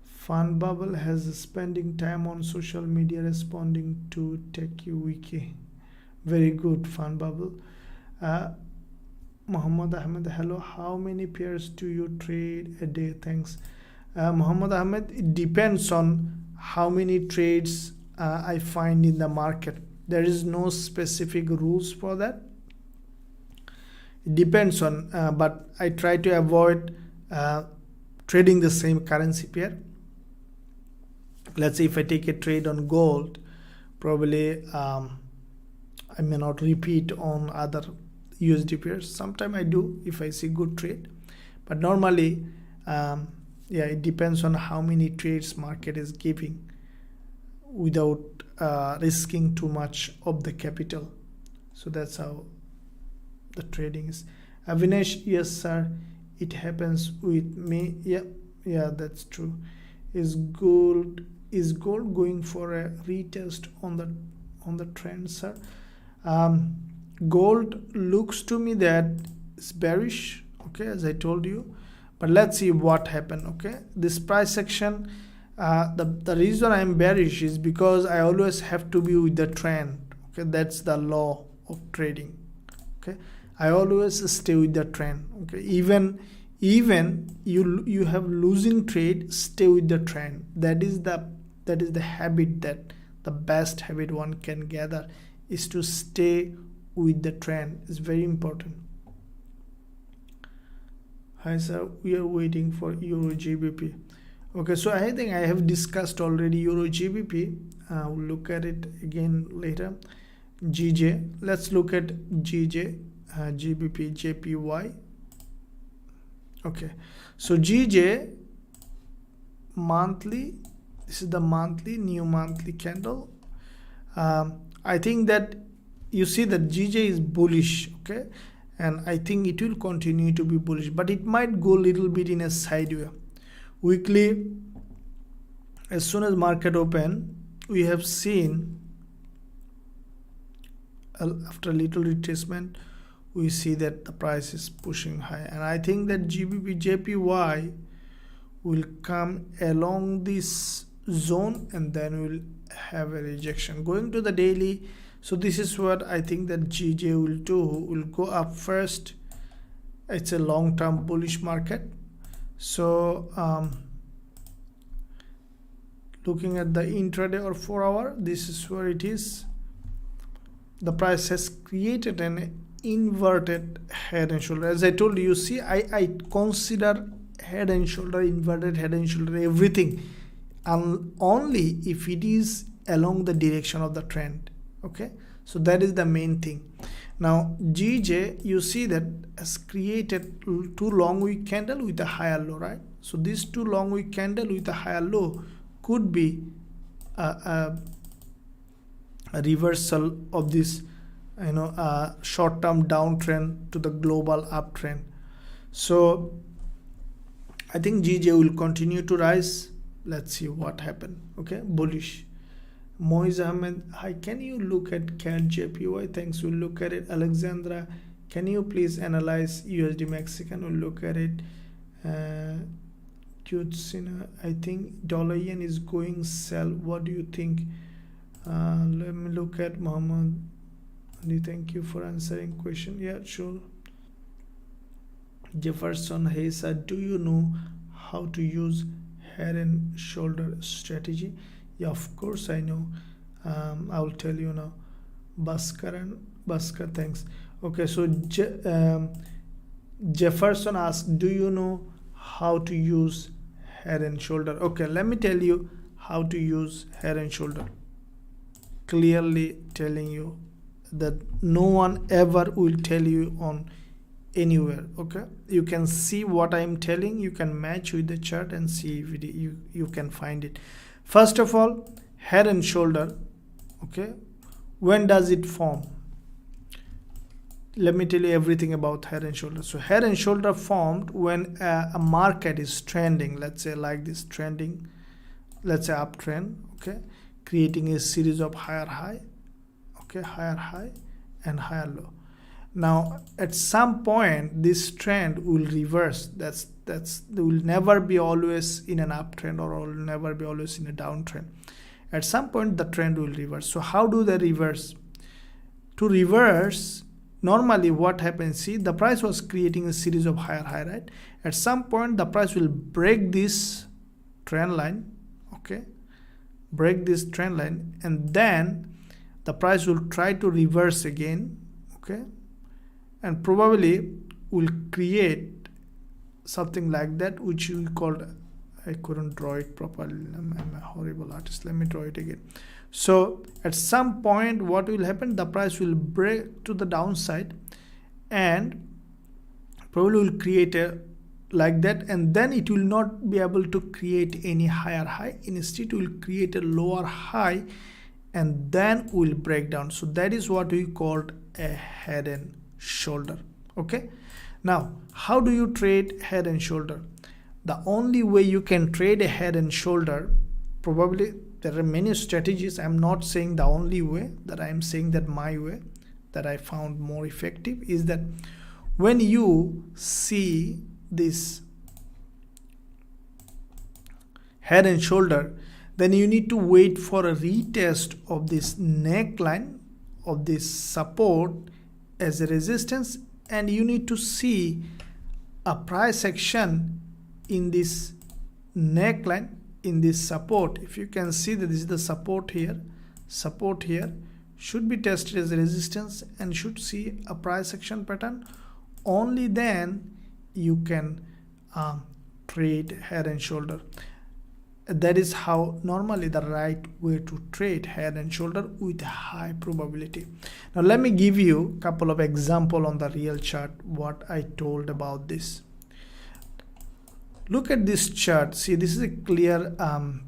Fun Bubble has spending time on social media responding to TechWiki. Very good, Fun Bubble. Muhammad Ahmed, hello. How many pairs do you trade a day? Thanks. Muhammad Ahmed, it depends on how many trades I find in the market. There is no specific rules for that. It depends on, but I try to avoid trading the same currency pair. Let's say if I take a trade on gold, probably I may not repeat on other USD pairs. Sometimes I do if I see good trade, but normally yeah, it depends on how many trades market is giving without risking too much of the capital. So that's how the trading is. Avinash, yes sir, it happens with me. Yeah, that's true. Is gold going for a retest on the trend, sir? Gold looks to me that it's bearish, okay, as I told you, but let's see what happened. Okay, this price action, the reason I'm bearish is because I always have to be with the trend. Okay, that's the law of trading. Okay, I always stay with the trend. Okay, even you have losing trade, stay with the trend. That is the habit, that the best habit one can gather is to stay with the trend. It's very important. Hi sir, we are waiting for Euro GBP. Okay, so I think I have discussed already Euro GBP. We'll look at it again later. GJ, let's look at GJ, GBP, JPY. Okay, so GJ monthly, this is the monthly, new monthly candle. I think that you see that GJ is bullish, okay, and I think it will continue to be bullish, but it might go a little bit in a sideway. Weekly, as soon as market open, we have seen after a little retracement, we see that the price is pushing high, and I think that GBP JPY will come along this zone and then we'll have a rejection going to the daily. So this is what I think that GJ will do, will go up first. It's a long-term bullish market. So looking at the intraday or 4 hour, this is where it is. The price has created an inverted head and shoulder. As I told you, see, I consider head and shoulder, inverted head and shoulder, everything, and only if it is along the direction of the trend. Okay, so that is the main thing. Now GJ, you see that has created two long wick candle with a higher low, right? So this two long wick candle with a higher low could be a reversal of this, short-term downtrend to the global uptrend. So I think GJ will continue to rise. Let's see what happened. Okay, bullish. Moiz Ahmed, hi, can you look at CAD JPY? Thanks, we'll look at it. Alexandra, can you please analyze USD Mexican? We'll look at it. Kutsina, I think dollar yen is going sell. What do you think? Let me look at Muhammad. Thank you for answering question. Yeah, sure. Jefferson Hayes said, do you know how to use head and shoulder strategy? Yeah, of course I know. I will tell you now. Bhaskar, thanks. Okay, so Jefferson asked, do you know how to use head and shoulder? Okay, let me tell you how to use head and shoulder. Clearly telling you that no one ever will tell you on anywhere. Okay, you can see what I am telling, you can match with the chart and see if you can find it. First of all, head and shoulder, okay, when does it form? Let me tell you everything about head and shoulder. So head and shoulder formed when a market is trending, let's say like this, trending, let's say uptrend, okay, creating a series of higher high, okay, higher high and higher low. Now at some point this trend will reverse. That's will never be always in an uptrend, or will never be always in a downtrend. At some point the trend will reverse. So how do they reverse? To reverse, normally what happens, see, the price was creating a series of higher high, right? At some point the price will break this trend line, okay, break this trend line, and then the price will try to reverse again, okay, and probably will create something like that, which we called, I couldn't draw it properly, I'm a horrible artist, let me draw it again. So at some point what will happen, the price will break to the downside and probably will create a like that, and then it will not be able to create any higher high. Instead it will create a lower high and then will break down. So that is what we called a head and shoulder. Okay, now how do you trade head and shoulder? The only way you can trade a head and shoulder, probably there are many strategies, I'm not saying the only way, that I'm saying that my way that I found more effective is that when you see this head and shoulder, then you need to wait for a retest of this neckline of this support as a resistance, and you need to see a price action in this neckline, in this support. If you can see that this is the support here should be tested as a resistance and should see a price action pattern. Only then you can trade head and shoulder. That is how normally the right way to trade head and shoulder with high probability. Now let me give you a couple of examples on the real chart what I told about this. Look at this chart. See, this is a clear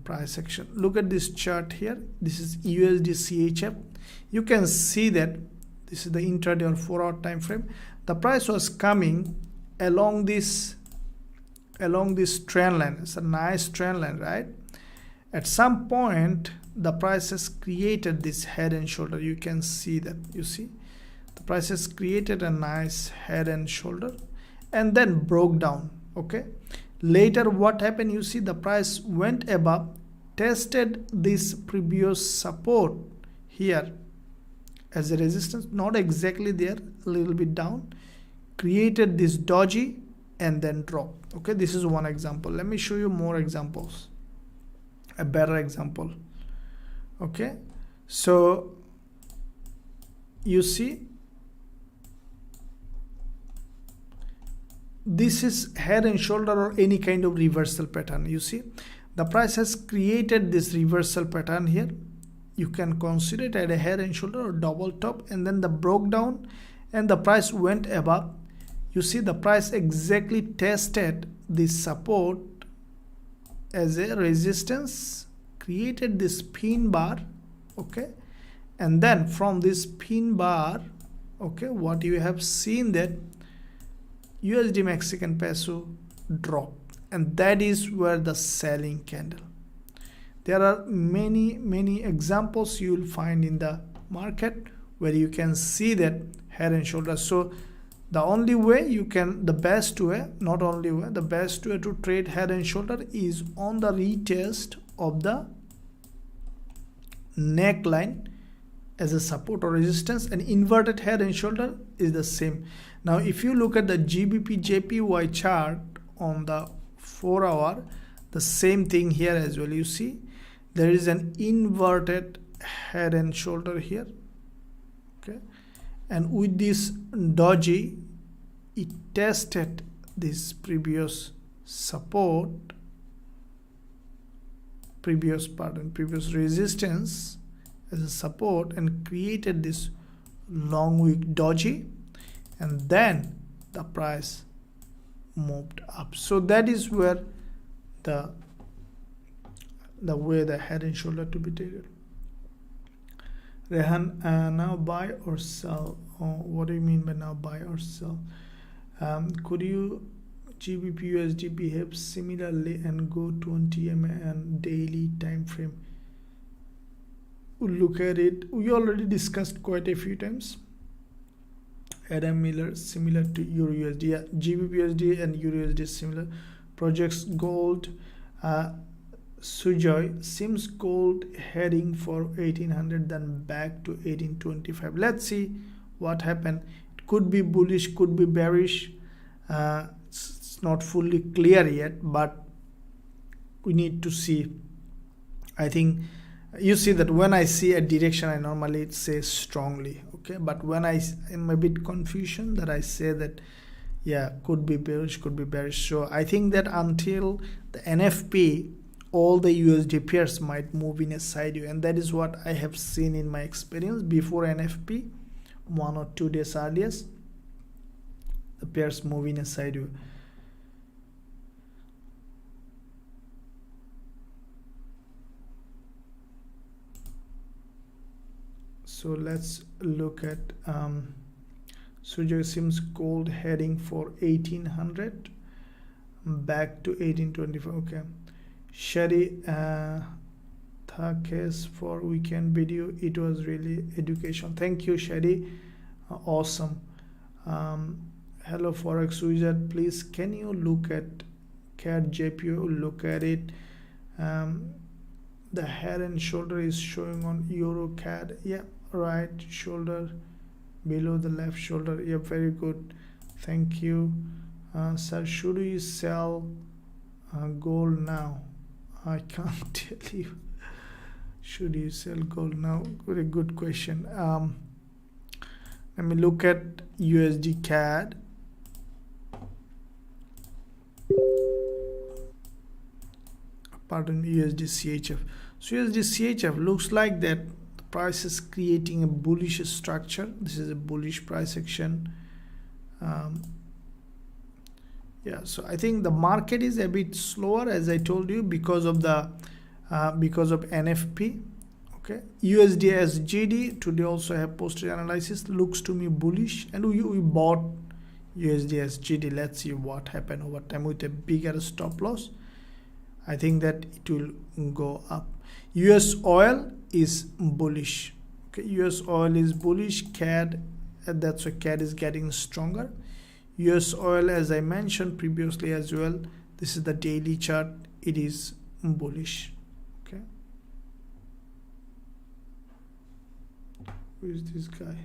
price action. Look at this chart here. This is USD CHF. You can see that this is the intraday or 4-hour time frame. The price was coming along this trend line. It's a nice trend line, right? At some point the price has created this head and shoulder. You can see that. You see the price has created a nice head and shoulder and then broke down. Okay, later what happened, you see the price went above, tested this previous support here as a resistance, not exactly there, a little bit down, created this doji and then drop. Okay, this is one example. Let me show you more examples, a better example. Okay, so you see this is head and shoulder or any kind of reversal pattern. You see the price has created this reversal pattern here. You can consider it as a head and shoulder or double top, and then the broke down and the price went above. You see the price exactly tested this support as a resistance, created this pin bar, okay, and then from this pin bar, okay, what you have seen that USD Mexican peso drop, and that is where the selling candle. There are many examples you will find in the market where you can see that head and shoulder. So the only way you can, the best way, not only way, the best way to trade head and shoulder is on the retest of the neckline as a support or resistance, and inverted head and shoulder is the same. Now if you look at the GBP/JPY chart on the 4-hour, the same thing here as well. You see there is an inverted head and shoulder here, okay, and with this doji it tested this previous support, previous resistance as a support, and created this long wick doji, and then the price moved up. So that is where the way the head and shoulder to be taken. Rehan, now buy or sell? What do you mean by now buy or sell? Could you GBP USD behave similarly and go 20 MA and daily time frame? We'll look at it. We already discussed quite a few times. Adam Miller, similar to Euro USD. Yeah, GBP USD and Euro USD similar. Projects gold. Sujoy, seems gold heading for 1800, then back to 1825. Let's see what happened. It could be bullish, could be bearish. It's not fully clear yet, but we need to see. I think you see that when I see a direction, I normally say strongly, okay, but when I am a bit confusion, that I say that yeah, could be bearish, could be bearish. So I think that until the NFP, all the USD pairs might move in a side view, and that is what I have seen in my experience before NFP 1 or 2 days earlier. The pairs move in a side view. So let's look at Sujoy seems gold heading for 1800, back to 1825. Okay. Shari, thanks for weekend video. It was really educational. Thank you, Shari. Awesome. Hello, Forex Wizard. Please, can you look at CAD JPY? Look at it. The head and shoulder is showing on Euro CAD. Yeah, right shoulder below the left shoulder. Yeah, very good. Thank you. Sir, should we sell gold now? I can't tell you. Should you sell gold now? Very good question. Let me look at USD CAD. Pardon, USD CHF. So USD CHF looks like that the price is creating a bullish structure. This is a bullish price action. Yeah, so I think the market is a bit slower, as I told you, because of the NFP. Okay, USD SGD today also have posted analysis, looks to me bullish, and we bought USD SGD. Let's see what happened over time with a bigger stop loss. I think that it will go up. US oil is bullish. Okay, US oil is bullish. CAD, that's why CAD is getting stronger. US oil, as I mentioned previously as well, this is the daily chart, it is bullish. Okay, who is this guy?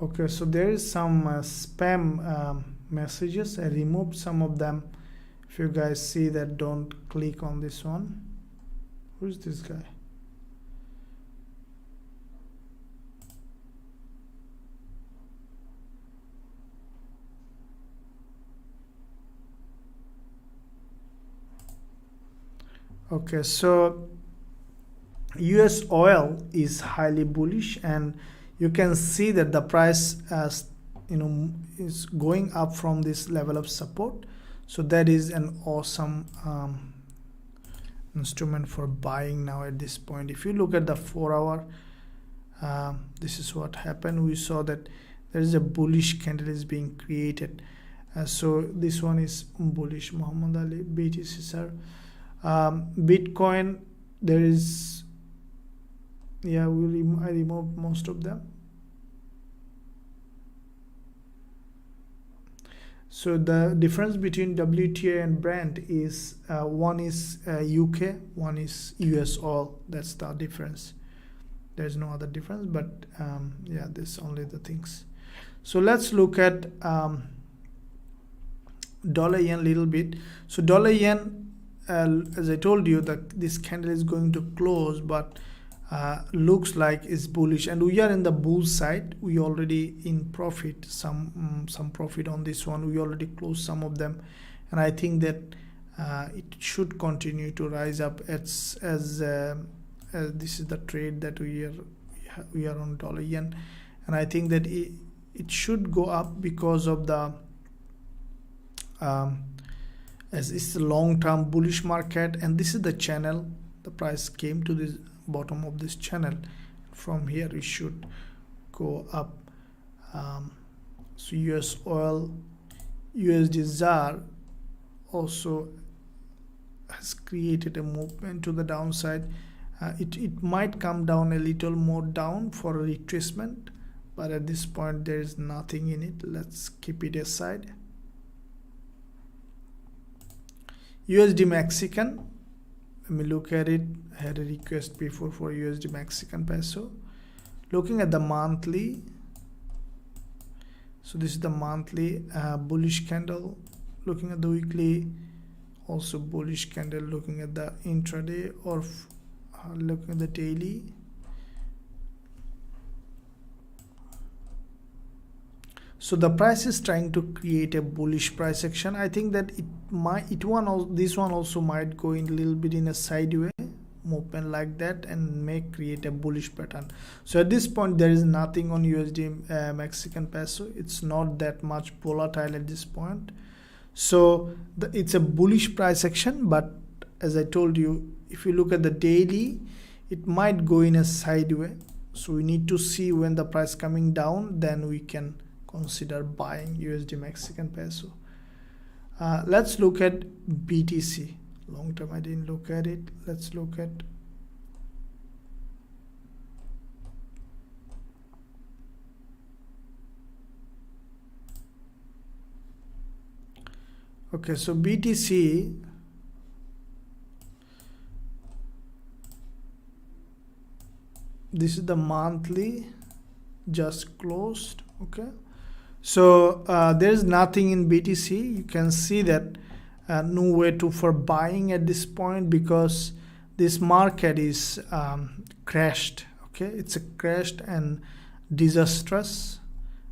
Okay, so there is some spam messages. I removed some of them. If you guys see that, don't click on this one. Who's this guy? Okay, so US oil is highly bullish, and you can see that the price as is going up from this level of support. So that is an awesome instrument for buying now at this point. If you look at the 4-hour, this is what happened. We saw that there is a bullish candle is being created. So this one is bullish. Muhammad Ali, BTC sir. Bitcoin, there is, yeah, I removed most of them. So the difference between WTI and Brent is one is UK, one is US oil. That's the difference. There's no other difference, but yeah, this only the things. So let's look at dollar yen little bit. So dollar yen, as I told you, that this candle is going to close, but looks like it's bullish, and we are in the bull side. We already in profit, some profit on this one. We already closed some of them, and I think that it should continue to rise up as this is the trade that we are on dollar yen, and I think that it should go up because of the as it's a long-term bullish market, and this is the channel. The price came to this bottom of this channel. From here it should go up. So US oil, USD ZAR also has created a movement to the downside. It might come down a little more down for a retracement, but at this point there is nothing in it. Let's keep it aside. USD Mexican, let me look at it. I had a request before for USD Mexican peso. Looking at the monthly, so this is the monthly bullish candle. Looking at the weekly, also bullish candle. Looking at the intraday or looking at the daily, so the price is trying to create a bullish price action. I think that this one also might go in a little bit in a sideways movement like that and may create a bullish pattern. So at this point there is nothing on USD Mexican peso. It's not that much volatile at this point. So it's a bullish price action, but as I told you, if you look at the daily, it might go in a sideways. So we need to see when the price coming down, then we can consider buying USD Mexican peso. Let's look at BTC. Long term I didn't look at it. Let's look at okay, so BTC, this is the monthly just closed. Okay, so there's nothing in BTC. You can see that no way for buying at this point because this market is crashed. Okay, it's a crashed and disastrous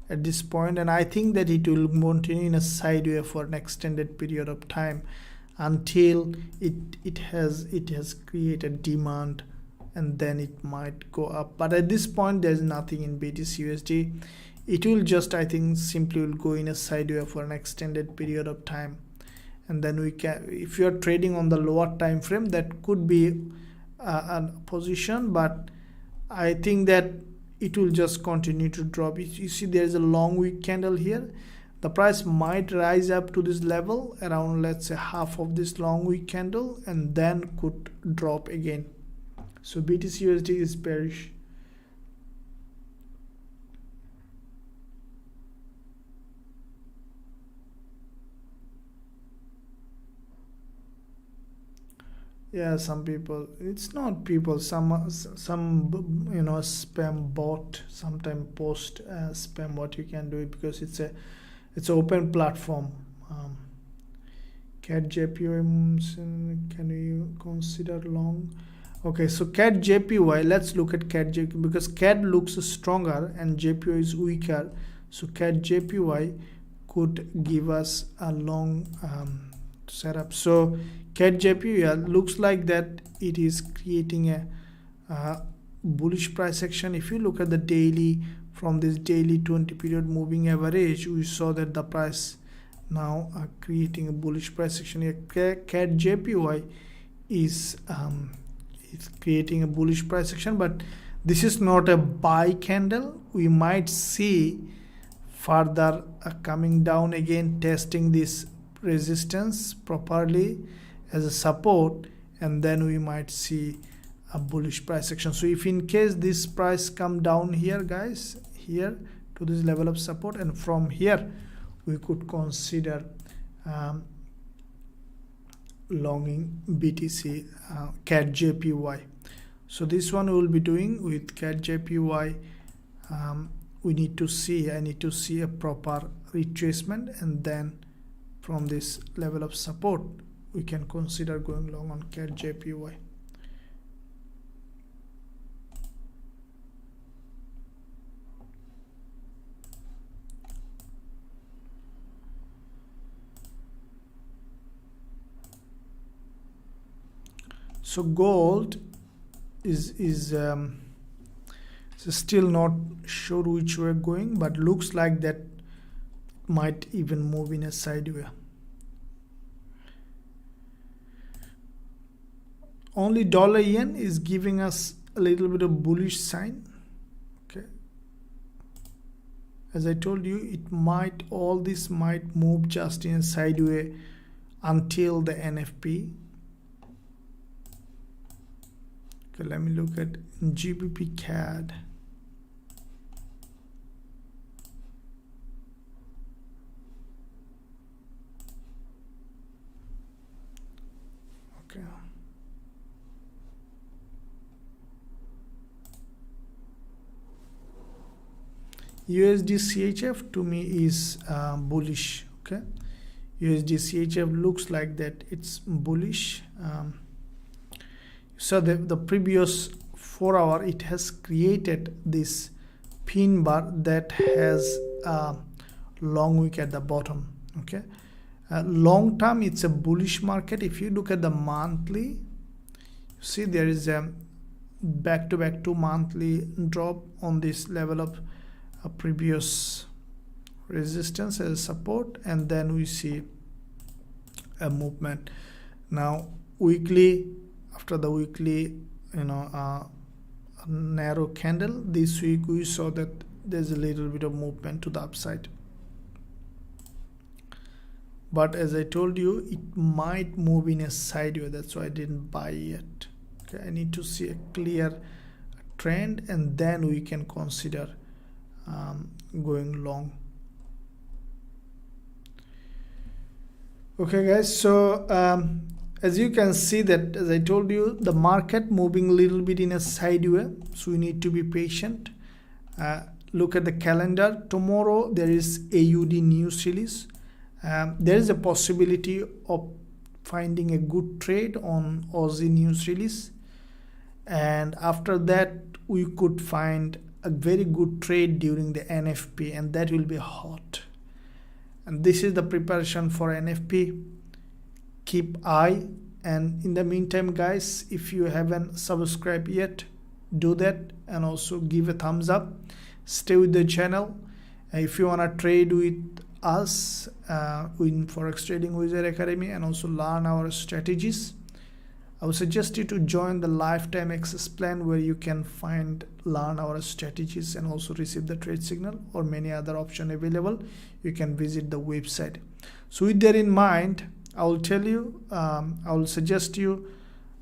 at this point, and I think that it will continue in a sideways for an extended period of time until it has created demand, and then it might go up. But at this point there's nothing in BTC USD. It will just, I think, simply will go in a sideways for an extended period of time, and then we can, if you are trading on the lower time frame, that could be a position, but I think that it will just continue to drop. You see there is a long wick candle here. The price might rise up to this level around, let's say, half of this long wick candle, and then could drop again. So BTC USD is bearish. Yeah, some people, it's not people, some spam bot sometime post spam what you can do it, because it's open platform. Gbpusd, can you consider long? Okay, so Gbpusd, let's look at Gbpusd because CAD looks stronger and JPY is weaker. So Gbpusd could give us a long setup. So Gbpusd looks like that it is creating a bullish price action. If you look at the daily, from this daily 20 period moving average, we saw that the price now are creating a bullish price action here. Gbpusd is creating a bullish price action, but this is not a buy candle. We might see further coming down again, testing this resistance properly as a support, and then we might see a bullish price action. So if in case this price come down here, guys, here to this level of support, and from here we could consider longing BTC Gbpusd. So this one we will be doing with Gbpusd. I need to see a proper retracement, and then from this level of support we can consider going long on Gbpusd. So gold is still not sure which way going, but looks like that might even move in a sideways. Only dollar yen is giving us a little bit of bullish sign. Okay, as I told you, all this might move just in a sideways until the NFP. Okay, let me look at GBP CAD. Okay. USD CHF to me is bullish. Okay, USD CHF looks like that it's bullish. So the previous 4 hour it has created this pin bar that has a long wick at the bottom. Okay, long term it's a bullish market. If you look at the monthly, see there is a back-to-back 2 monthly drop on this level of a previous resistance as support, and then we see a movement. Now weekly, after the weekly narrow candle this week, we saw that there's a little bit of movement to the upside, but as I told you, it might move in a sideways. That's why I didn't buy yet. Okay, I need to see a clear trend, and then we can consider going long. Okay guys, so as you can see that, as I told you, the market moving a little bit in a sideways, so we need to be patient. Look at the calendar. Tomorrow there is AUD news release. There is a possibility of finding a good trade on Aussie news release, and after that we could find a very good trade during the NFP, and that will be hot. And this is the preparation for NFP. Keep eye, and in the meantime guys, if you haven't subscribed yet, do that, and also give a thumbs up. Stay with the channel. If you want to trade with us in Forex Trading Wizard Academy and also learn our strategies, I would suggest you to join the lifetime access plan, where you can learn our strategies and also receive the trade signal or many other options available. You can visit the website. So with that in mind, I will tell you, I will suggest you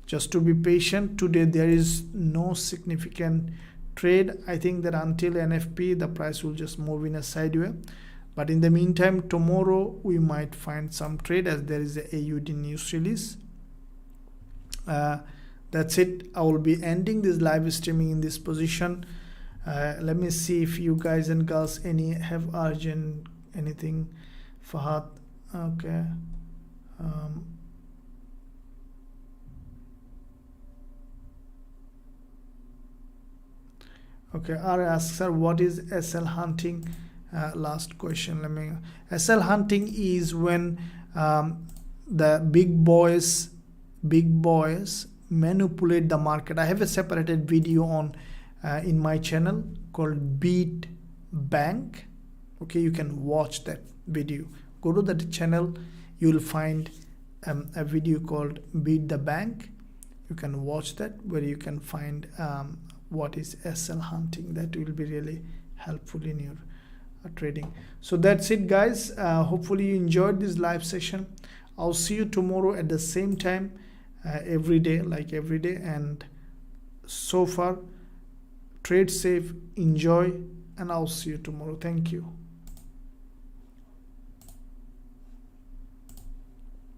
just to be patient. Today there is no significant trade. I think that until NFP the price will just move in a sideways, but in the meantime tomorrow we might find some trade, as there is a AUD news release. That's it. I will be ending this live streaming in this position. Let me see if you guys and girls have urgent anything. Fahad, okay. Okay, R asks, sir, what is SL hunting? Last question. SL hunting is when the big boys manipulate the market. I have a separated video on in my channel called Beat Bank. Okay, you can watch that video. Go to that channel, you will find a video called Beat the Bank. you can watch that, where you can find what is SL hunting. That will be really helpful in your trading. So that's it, guys. Hopefully you enjoyed this live session. I'll see you tomorrow at the same time, every day, and so far, trade safe, enjoy, and I'll see you tomorrow. Thank you.